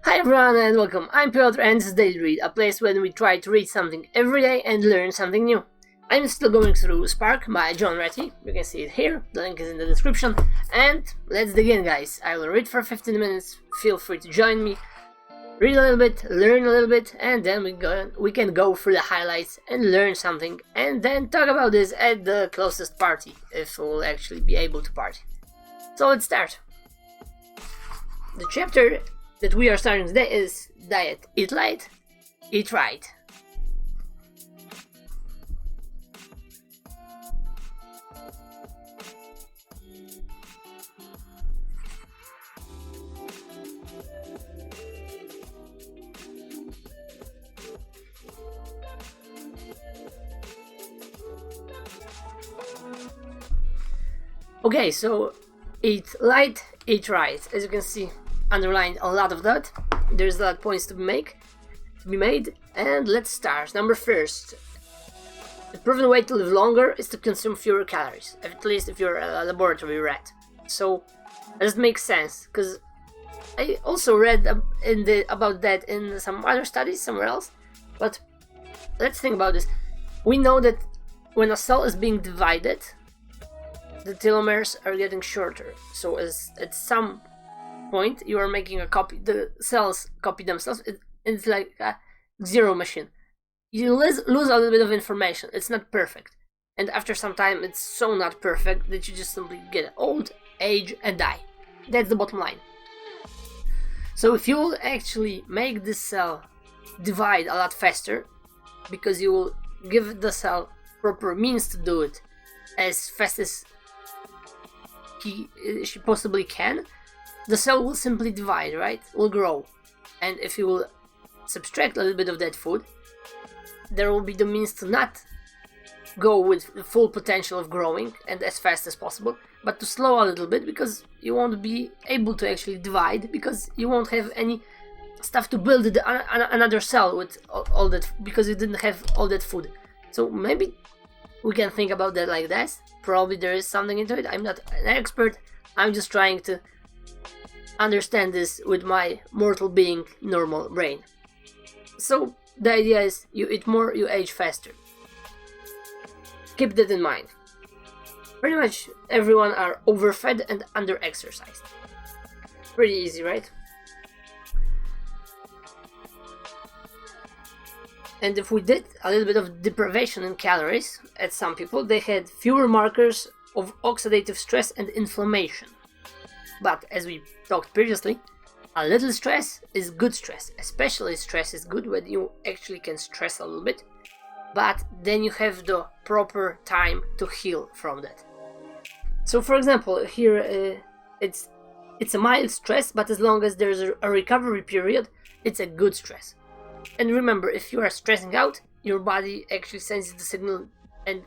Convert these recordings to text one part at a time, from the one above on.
Hi everyone and welcome, I'm Piotr and this is Daily Read, a place where we try to read something every day and learn something new. I'm still going through Spark by John Ratty, you can see it here, the link is in the description, and let's begin guys. I will read for 15 minutes, feel free to join me, read a little bit, learn a little bit, and then we can go through the highlights and learn something, and then talk about this at the closest party, if we'll actually be able to party. So let's start. The chapter that we are starting today is Diet Eat Light, Eat Right. Okay, so eat light, eat right. As you can see, underlined a lot of that. There's a lot of points to be made, and let's start. Number first, the proven way to live longer is to consume fewer calories, at least if you're a laboratory rat. So does it make sense? Because I also read about that in some other studies somewhere else. But let's think about this. We know that when a cell is being divided, the telomeres are getting shorter. So at some point you are making a copy, the cells copy themselves, it's like a zero machine. You lose a little bit of information, it's not perfect, and after some time it's so not perfect that you just simply get old, age and die. That's the bottom line. So if you will actually make this cell divide a lot faster, because you will give the cell proper means to do it as fast as she possibly can, the cell will simply divide, right? Will grow. And if you will subtract a little bit of that food, there will be the means to not go with the full potential of growing and as fast as possible, but to slow a little bit, because you won't be able to actually divide, because you won't have any stuff to build another cell with all that, because you didn't have all that food. So maybe we can think about that like this. Probably there is something into it. I'm not an expert, I'm just trying to understand this with my mortal being normal brain. So the idea is you eat more, you age faster. Keep that in mind. Pretty much everyone are overfed and under-exercised. Pretty easy, right? And if we did a little bit of deprivation in calories at some people, they had fewer markers of oxidative stress and inflammation. But as we talked previously, a little stress is good stress. Especially stress is good when you actually can stress a little bit, but then you have the proper time to heal from that. So for example, here it's a mild stress, but as long as there's a recovery period, it's a good stress. And remember, if you are stressing out, your body actually sends the signal, and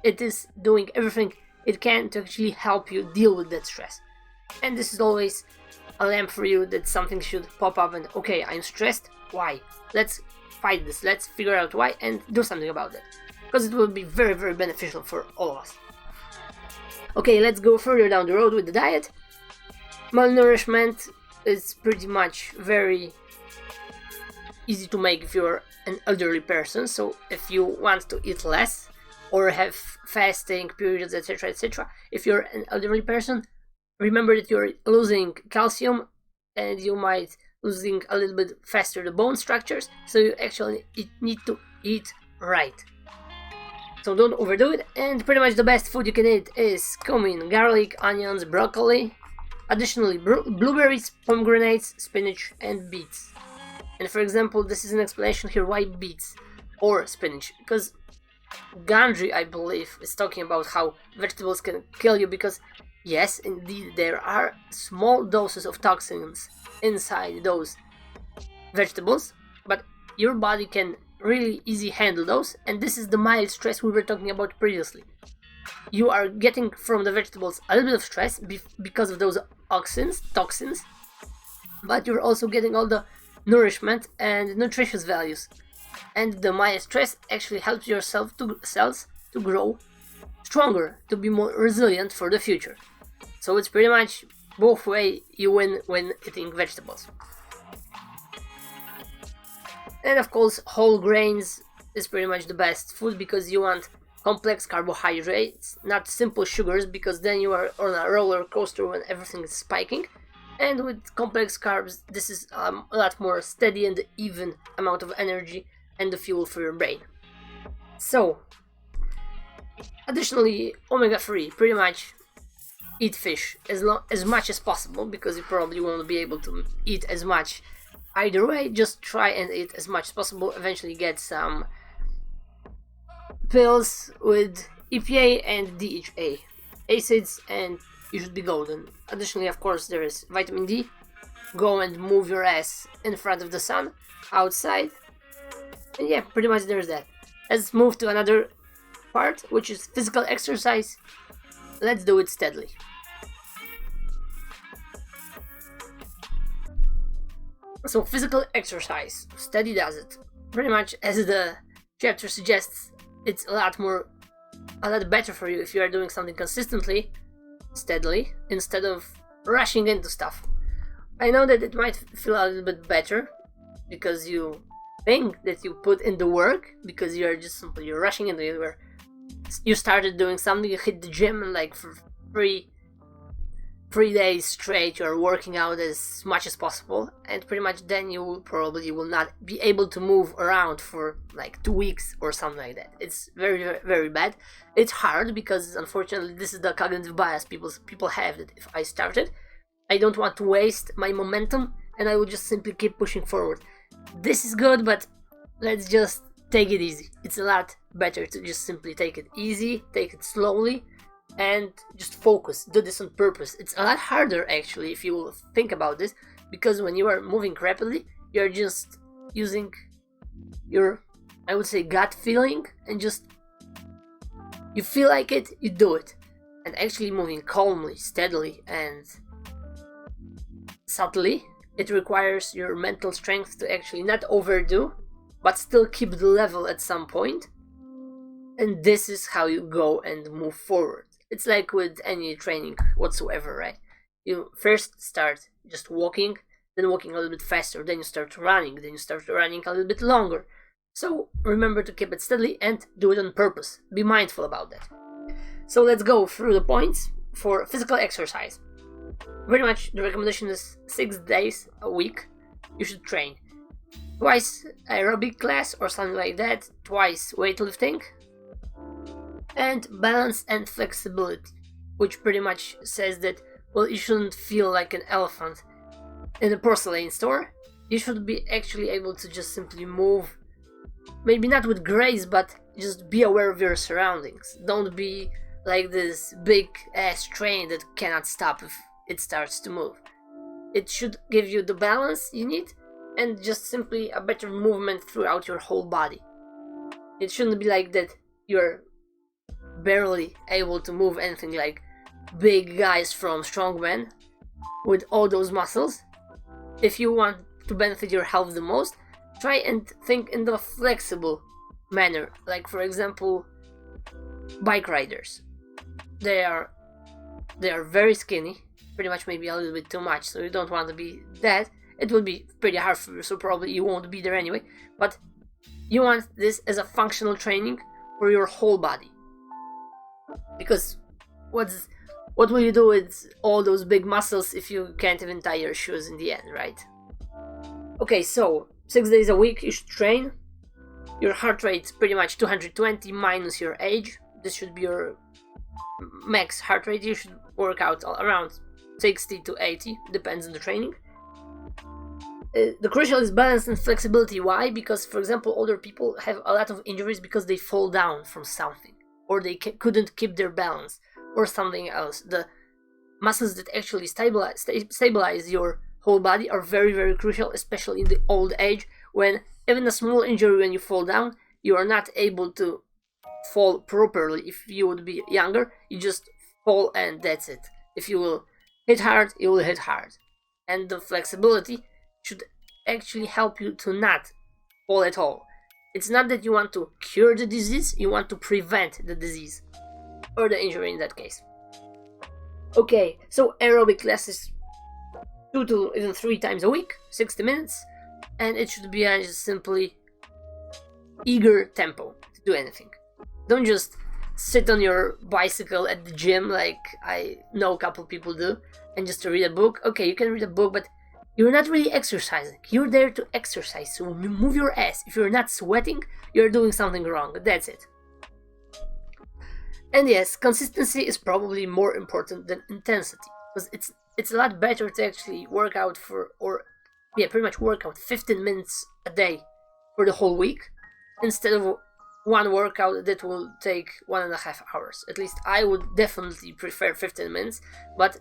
it is doing everything it can to actually help you deal with that stress. And this is always a lamp for you that something should pop up and, okay, I'm stressed, why? Let's fight this, let's figure out why and do something about it. Because it will be very, very beneficial for all of us. Okay, let's go further down the road with the diet. Malnourishment is pretty much very easy to make if you're an elderly person. So if you want to eat less or have fasting periods, etc., etc., if you're an elderly person, remember that you're losing calcium and you might losing a little bit faster the bone structures, so you actually need to eat right. So don't overdo it, and pretty much the best food you can eat is cumin, garlic, onions, broccoli, additionally blueberries, pomegranates, spinach and beets. And for example, this is an explanation here why beets or spinach, because Gandhi, I believe, is talking about how vegetables can kill you, because yes, indeed, there are small doses of toxins inside those vegetables, but your body can really easily handle those, and this is the mild stress we were talking about previously. You are getting from the vegetables a little bit of stress because of those toxins, but you're also getting all the nourishment and nutritious values. And the mild stress actually helps your cells to grow stronger, to be more resilient for the future. So it's pretty much both way you win when eating vegetables. And of course, whole grains is pretty much the best food because you want complex carbohydrates, not simple sugars, because then you are on a roller coaster when everything is spiking. And with complex carbs, this is a lot more steady and even amount of energy and the fuel for your brain. So, additionally, omega-3, pretty much eat fish as much as possible, because you probably won't be able to eat as much either way. Just try and eat as much as possible. Eventually get some pills with EPA and DHA acids and you should be golden. Additionally, of course, there is vitamin D. Go and move your ass in front of the sun outside. And yeah, pretty much there's that. Let's move to another part, which is physical exercise. Let's do it steadily. So physical exercise, steady does it. Pretty much as the chapter suggests, it's a lot better for you if you are doing something consistently, steadily, instead of rushing into stuff. I know that it might feel a little bit better because you think that you put in the work, because you are just simply rushing into it, where you started doing something, you hit the gym, and like for 3 days straight you're working out as much as possible, and pretty much then you probably will not be able to move around for like 2 weeks or something like that. It's very, very bad. It's hard because unfortunately this is the cognitive bias people have, that if I started, I don't want to waste my momentum and I will just simply keep pushing forward. This is good, but let's just take it easy. It's a lot better to just simply take it easy, take it slowly, and just focus. Do this on purpose. It's a lot harder actually if you think about this, because when you are moving rapidly, you're just using your, I would say, gut feeling, and just you feel like it, you do it. And actually moving calmly, steadily, and subtly, it requires your mental strength to actually not overdo, but still keep the level at some point. And this is how you go and move forward. It's like with any training whatsoever, right? You first start just walking, then walking a little bit faster, then you start running, then you start running a little bit longer. So remember to keep it steadily and do it on purpose. Be mindful about that. So let's go through the points for physical exercise. Pretty much the recommendation is 6 days a week you should train. Twice aerobic class or something like that, twice weightlifting, and balance and flexibility, which pretty much says that, well, you shouldn't feel like an elephant in a porcelain store. You should be actually able to just simply move, maybe not with grace, but just be aware of your surroundings. Don't be like this big ass train that cannot stop if it starts to move. It should give you the balance you need and just simply a better movement throughout your whole body. It shouldn't be like that you're barely able to move anything, like big guys from strongman with all those muscles. If you want to benefit your health the most, try and think in the flexible manner. Like for example, bike riders. They are very skinny, pretty much maybe a little bit too much, so you don't want to be that. It will be pretty hard for you, so probably you won't be there anyway, but you want this as a functional training for your whole body. Because what will you do with all those big muscles if you can't even tie your shoes in the end, right? Okay, so 6 days a week you should train. Your heart rate pretty much 220 minus your age. This should be your max heart rate. You should work out around 60 to 80, depends on the training. The crucial is balance and flexibility. Why? Because, for example, older people have a lot of injuries because they fall down from something, or they couldn't keep their balance, or something else. The muscles that actually stabilize your whole body are very, very crucial, especially in the old age, when even a small injury when you fall down, you are not able to fall properly. If you would be younger, you just fall and that's it. If you will hit hard, you will hit hard. And the flexibility should actually help you to not fall at all. It's not that you want to cure the disease, you want to prevent the disease, or the injury in that case. Okay, so aerobic classes 2 to even 3 times a week, 60 minutes. and it should be a just simply eager tempo to do anything. Don't just sit on your bicycle at the gym like I know a couple people do and just to read a book. Okay, you can read a book, but you're not really exercising. You're there to exercise, so move your ass. If you're not sweating, you're doing something wrong. That's it. And yes, consistency is probably more important than intensity, because it's a lot better to actually work out pretty much work out 15 minutes a day for the whole week instead of one workout that will take 1.5 hours. At least I would definitely prefer 15 minutes, but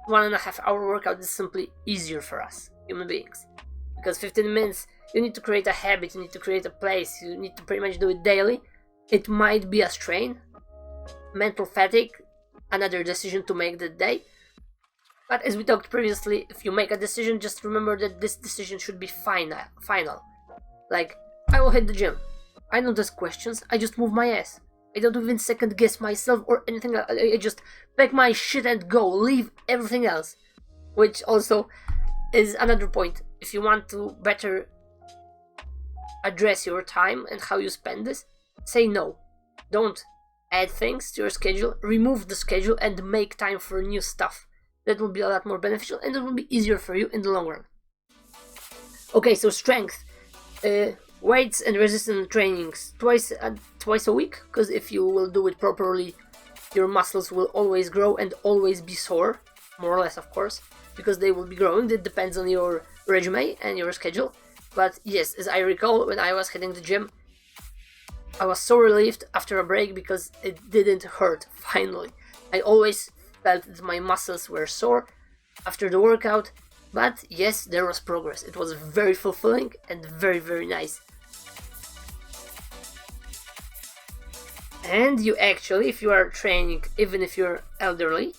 1.5 hour workout is simply easier for us human beings, because 15 minutes you need to create a habit, you need to create a place, you need to pretty much do it daily. It might be a strain, mental fatigue, another decision to make that day. But as we talked previously, if you make a decision, just remember that this decision should be final. Like, I will hit the gym. I don't ask questions, I just move my ass. I don't even second guess myself or anything. I just pack my shit and go, leave everything else. Which also is another point. If you want to better address your time and how you spend this, say no. Don't add things to your schedule, remove the schedule and make time for new stuff. That will be a lot more beneficial and it will be easier for you in the long run. Okay, so strength. Weights and resistance trainings twice a week, because if you will do it properly, your muscles will always grow and always be sore, more or less of course, because they will be growing. That depends on your regimen and your schedule. But yes, as I recall, when I was hitting the gym, I was so relieved after a break because it didn't hurt finally. I always felt that my muscles were sore after the workout, but yes, there was progress. It was very fulfilling and very, very nice. And you actually, if you are training, even if you're elderly,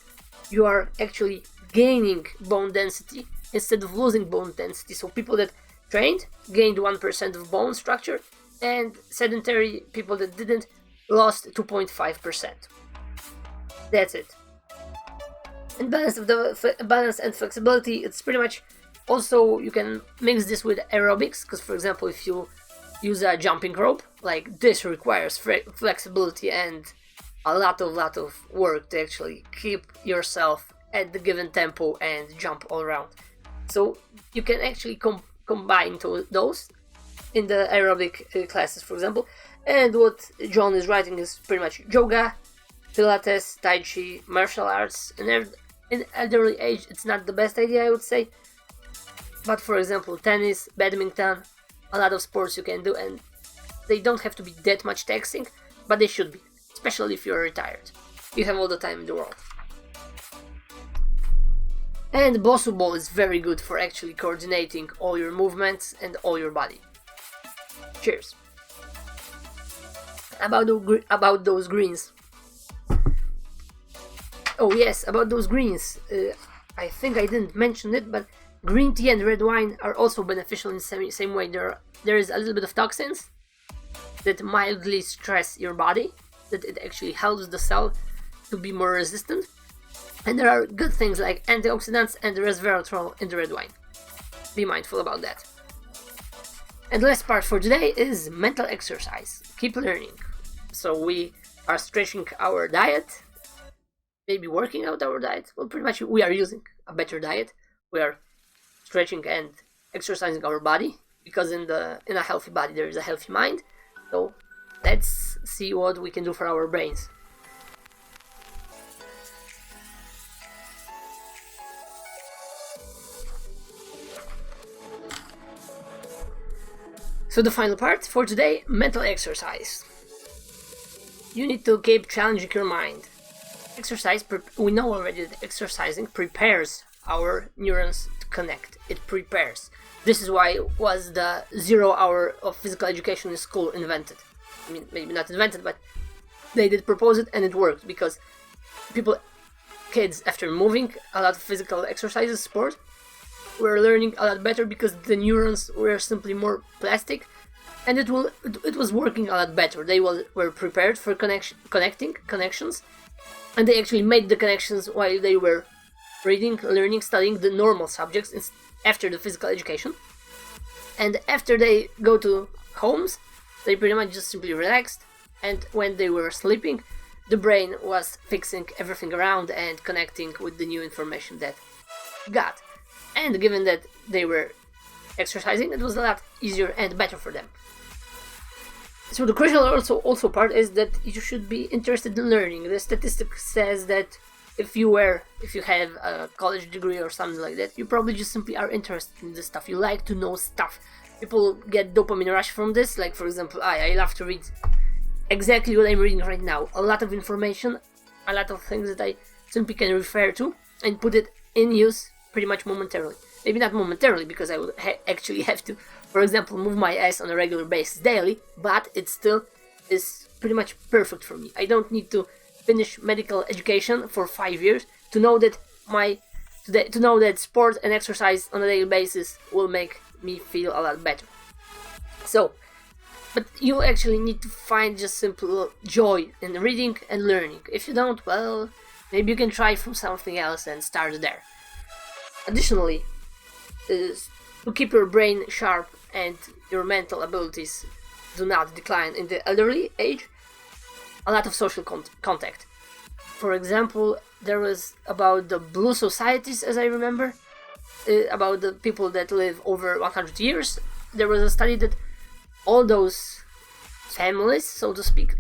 you are actually gaining bone density instead of losing bone density. So people that trained gained 1% of bone structure, and sedentary people that didn't lost 2.5%. That's it. And balance and flexibility, it's pretty much also, you can mix this with aerobics, because for example, if you use a jumping rope, like this requires flexibility and a lot of work to actually keep yourself at the given tempo and jump all around. So you can actually combine those in the aerobic classes, for example. And what John is writing is pretty much yoga, Pilates, Tai Chi, martial arts. And in elderly age, it's not the best idea, I would say. But for example, tennis, badminton, a lot of sports you can do, and they don't have to be that much taxing, but they should be, especially if you're retired. You have all the time in the world. And Bosu ball is very good for actually coordinating all your movements and all your body. Cheers. About those greens. Oh yes, about those greens. I think I didn't mention it, but green tea and red wine are also beneficial in the same way. There is a little bit of toxins that mildly stress your body, that it actually helps the cell to be more resistant. And there are good things like antioxidants and resveratrol in the red wine. Be mindful about that. And the last part for today is mental exercise. Keep learning. So we are stretching our diet, maybe working out our diet. Well, pretty much we are using a better diet. We are stretching and exercising our body, because in a healthy body there is a healthy mind. So let's see what we can do for our brains. So the final part for today, mental exercise. You need to keep challenging your mind. Exercise, we know already that exercising prepares our neurons to connect. It prepares. This is why was the 0 hour of physical education in school invented. I mean, maybe not invented, but they did propose it and it worked, because kids, after moving a lot of physical exercises, sport, were learning a lot better because the neurons were simply more plastic, and it was working a lot better. They were prepared for connections, and they actually made the connections while they were reading, learning, studying the normal subjects after the physical education. And after they go to homes, they pretty much just simply relaxed, and when they were sleeping, the brain was fixing everything around and connecting with the new information that got. And given that they were exercising, it was a lot easier and better for them. So the crucial also part is that you should be interested in learning. The statistic says that if you have a college degree or something like that, you probably just simply are interested in this stuff. You like to know stuff. People get dopamine rush from this. Like, for example, I love to read exactly what I'm reading right now. A lot of information, a lot of things that I simply can refer to and put it in use pretty much momentarily. Maybe not momentarily, because I would actually have to, for example, move my ass on a regular basis daily, but it still is pretty much perfect for me. I don't need to finish medical education for 5 years to know that sport and exercise on a daily basis will make me feel a lot better. So, but you actually need to find just simple joy in reading and learning. If you don't, well, maybe you can try from something else and start there. Additionally, to keep your brain sharp and your mental abilities do not decline in the elderly age, a lot of social contact. For example, there was about the blue societies, as I remember, about the people that live over 100 years. There was a study that all those families, so to speak,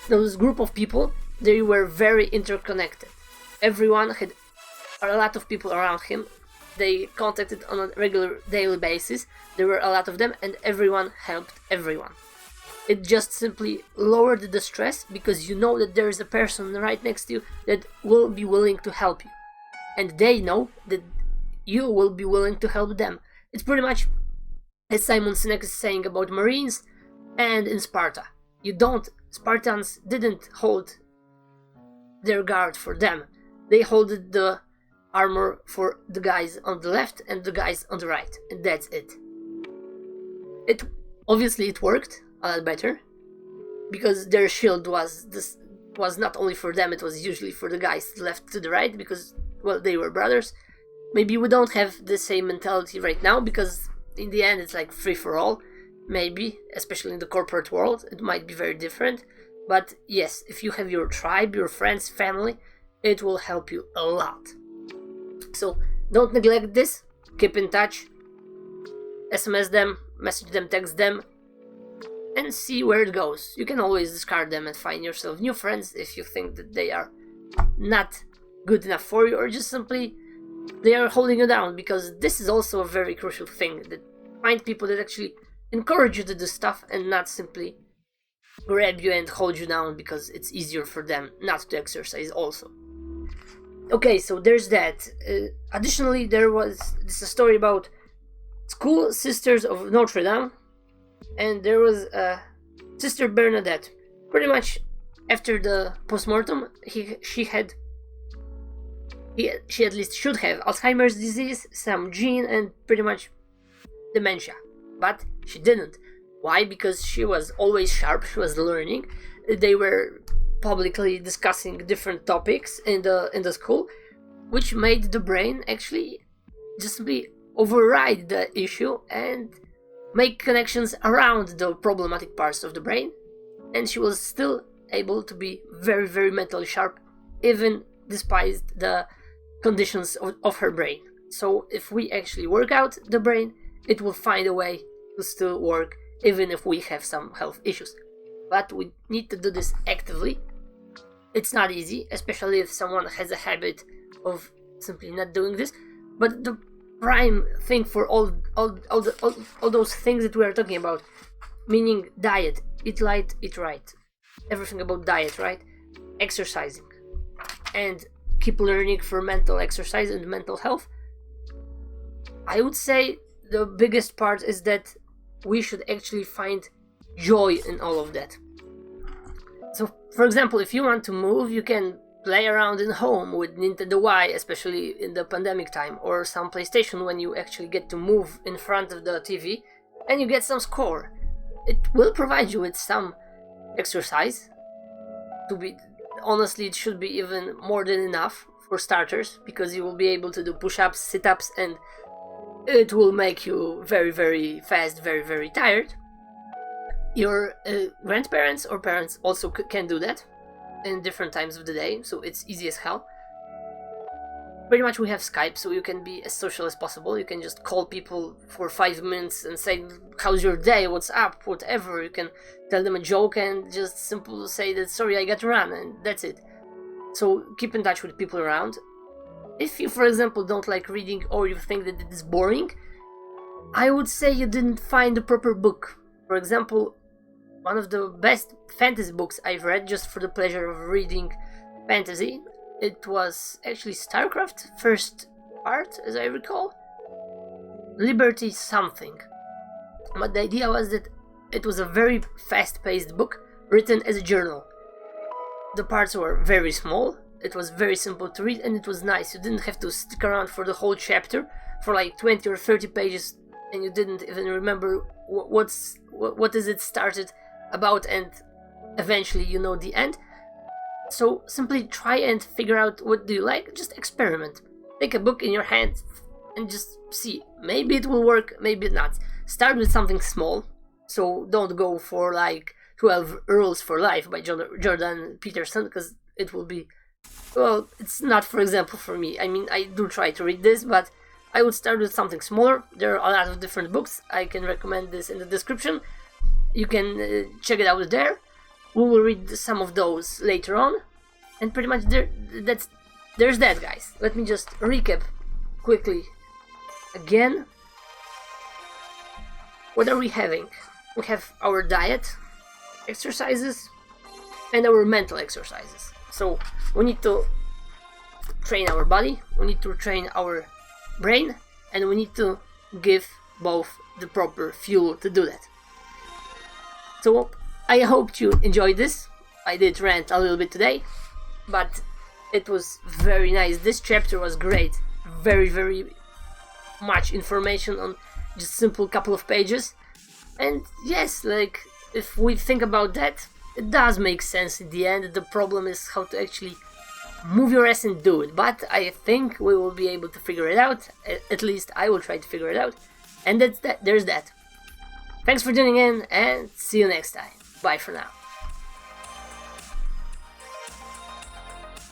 those group of people, they were very interconnected. Everyone had a lot of people around him. They contacted on a regular daily basis. There were a lot of them, and everyone helped everyone. It just simply lowered the stress, because you know that there is a person right next to you that will be willing to help you. And they know that you will be willing to help them. It's pretty much as Simon Sinek is saying about Marines and in Sparta. Spartans didn't hold their guard for them. They held the armor for the guys on the left and the guys on the right, and that's it. Obviously it worked a lot better, because their shield was not only for them, it was usually for the guys left to the right, because, well, they were brothers. Maybe we don't have the same mentality right now, because in the end it's like free for all. Maybe, especially in the corporate world, it might be very different. But yes, if you have your tribe, your friends, family, it will help you a lot. So don't neglect this. Keep in touch. SMS them, message them, text them, and see where it goes. You can always discard them and find yourself new friends if you think that they are not good enough for you, or just simply they are holding you down, because this is also a very crucial thing. That find people that actually encourage you to do stuff and not simply grab you and hold you down because it's easier for them not to exercise also. Okay, so there's that. Additionally, this is a story about School Sisters of Notre Dame, and there was Sister Bernadette. Pretty much after the postmortem, she at least should have Alzheimer's disease, some gene, and pretty much dementia. But she didn't. Why? Because she was always sharp, she was learning. They were publicly discussing different topics in the school, which made the brain actually just simply override the issue and make connections around the problematic parts of the brain. And she was still able to be very, very mentally sharp, even despite the conditions of her brain. So if we actually work out the brain, it will find a way to still work, even if we have some health issues. But we need to do this actively. It's not easy, especially if someone has a habit of simply not doing this. But the prime thing for all those things that we are talking about, meaning diet, eat light, eat right, everything about diet, right? Exercising, and keep learning for mental exercise and mental health. I would say the biggest part is that we should actually find joy in all of that. So, for example, if you want to move, you can play around in home with Nintendo Wii, especially in the pandemic time, or some PlayStation when you actually get to move in front of the TV and you get some score. It will provide you with some exercise. Honestly, it should be even more than enough for starters, because you will be able to do push-ups, sit-ups, and it will make you very, very fast, very, very tired. Your grandparents or parents also can do that in different times of the day, so it's easy as hell. Pretty much we have Skype, so you can be as social as possible. You can just call people for 5 minutes and say, how's your day, what's up, whatever. You can tell them a joke and just simply say that, sorry, I got to run, and that's it. So keep in touch with people around. If you, for example, don't like reading or you think that it is boring, I would say you didn't find the proper book. For example, one of the best fantasy books I've read just for the pleasure of reading fantasy, it was actually StarCraft, first part, as I recall. Liberty something. But the idea was that it was a very fast-paced book, written as a journal. The parts were very small, it was very simple to read, and it was nice. You didn't have to stick around for the whole chapter, for like 20 or 30 pages, and you didn't even remember what is it started about, and eventually you know the end. So simply try and figure out what do you like, just experiment. Take a book in your hand and just see. Maybe it will work, maybe not. Start with something small, so don't go for like 12 Rules for Life by Jordan Peterson, because it will be, well, it's not, for example, for me. I mean, I do try to read this, but I would start with something smaller. There are a lot of different books. I can recommend this in the description. You can check it out there. We will read some of those later on, and pretty much there's that, guys. Let me just recap quickly again. What are we having? We have our diet, exercises, and our mental exercises. So we need to train our body, we need to train our brain, and we need to give both the proper fuel to do that. So I hope you enjoyed this. I did rant a little bit today, but it was very nice. This chapter was great. Very, very much information on just simple couple of pages. And yes, like, if we think about that, it does make sense in the end. The problem is how to actually move your ass and do it. But I think we will be able to figure it out. At least I will try to figure it out. And that's that. There's that. Thanks for tuning in, and see you next time. Bye for now.